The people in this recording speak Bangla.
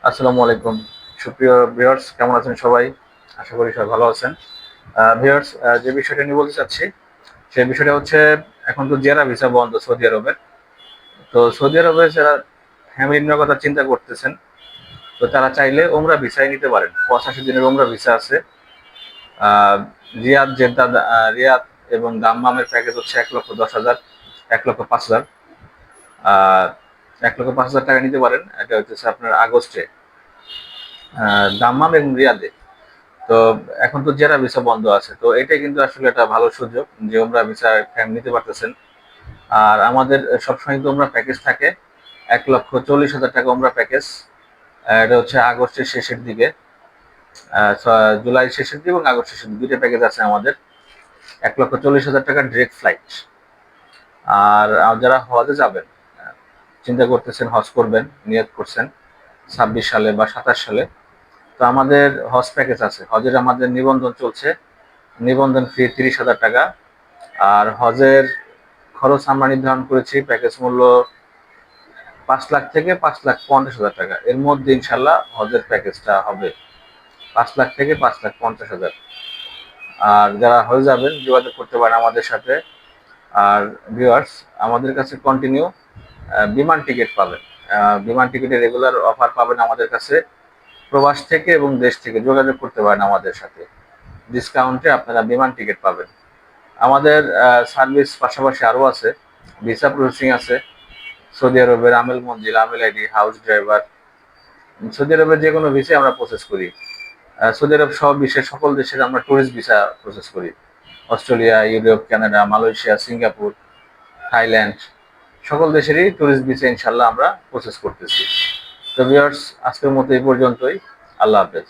আসসালামু আলাইকুম। সুপ্রিয় ভিউয়ার্স, কেমন আছেন সবাই? আশা করি সবাই ভালো আছেন। ভিউয়ার্স, যে বিষয়টা নিয়ে বলতে চাচ্ছি, সেই বিষয়টা হচ্ছে এখন তো জিয়ারা ভিসা বন্ধ সৌদি আরবের। তো সৌদি আরবে যারা ফ্যামিলি নেওয়ার কথা চিন্তা করতেছেন, তো তারা চাইলে ওমরা ভিসায় নিতে পারেন। ৮৫ দিনের ওমরা ভিসা আছে। আ রিয়াদ, জেদ্দা, রিয়াদ এবং দাম্মামের প্যাকেজ হচ্ছে ১,১০,০০০, ১,৫,০০০। আ ৳১,৫,০০০ নিতে পারেন। এটা হইতেছে আপনার আগস্টে দাম্মাম এবং রিয়াদে। তো এখন তো জেরা ভিসা বন্ধ আছে। তো এটাই কিন্তু আসলে একটা ভালো সুযোগ যে ওমরা ভিসা নিতে পারতেছেন। আর আমাদের সবসময় কিন্তু ওমরা প্যাকেজ থাকে ৳১,৪০,০০০ ওমরা প্যাকেজ। এটা হচ্ছে আগস্টের শেষের দিকে। জুলাইয়ের শেষের দিকে এবং আগস্ট শেষের দিকে ২ টা প্যাকেজ আছে আমাদের। ৳১,৪০,০০০ ডিরেক্ট ফ্লাইট। আর যারা হজে যাবেন, আ চিন্তা করতেছেন হজ করবেন, নিয়ত করছেন ২৬ সালে বা ২৭ সালে। তো আমাদের হজ প্যাকেজ আছে। হজের আমাদের নিবন্ধন চলছে। নিবন্ধন ফি ৳৩০,০০০। আর হজের খরচ আমরা নির্ধারণ করেছি প্যাকেজ মূল্য ৫,০০,০০০ থেকে ৳৫,৫০,০০০। এর মধ্যে ইনশাআল্লাহ হজের প্যাকেজটা হবে। ৫,০০,০০০ থেকে ৳৫,৫০,০০০। আর যারা হজে যাবেন যোগাযোগ করতে পারেন আমাদের সাথে। আর ভিউয়ার্স, আমাদের কাছে কন্টিনিউ বিমান টিকেট পাবেন। বিমান টিকেটের রেগুলার অফার পাবেন আমাদের কাছে। প্রবাস থেকে এবং দেশ থেকে যোগাযোগ করতে পারেন আমাদের সাথে। ডিসকাউন্টে আপনারা বিমান টিকেট পাবেন। আমাদের সার্ভিস পাশাপাশি আরও আছে। ভিসা প্রসেসিং আছে। সৌদি আরবের আমেল মঞ্জিল, আমেল আইডি, হাউস ড্রাইভার। সৌদি আরবের যেকোনো ভিসাই আমরা প্রসেস করি। সৌদি আরব সহ বিশ্বের সকল দেশের আমরা টুরিস্ট ভিসা প্রসেস করি। Australia, Europe, Canada, Malaysia, Singapore, Thailand সকল দেশেরই টুরিস্ট ভিসা ইনশাআল্লাহ আমরা প্রসেস করতেছি। তো ভিউয়ার্স, আজকের মতো এই পর্যন্তই। আল্লাহ হাফেজ।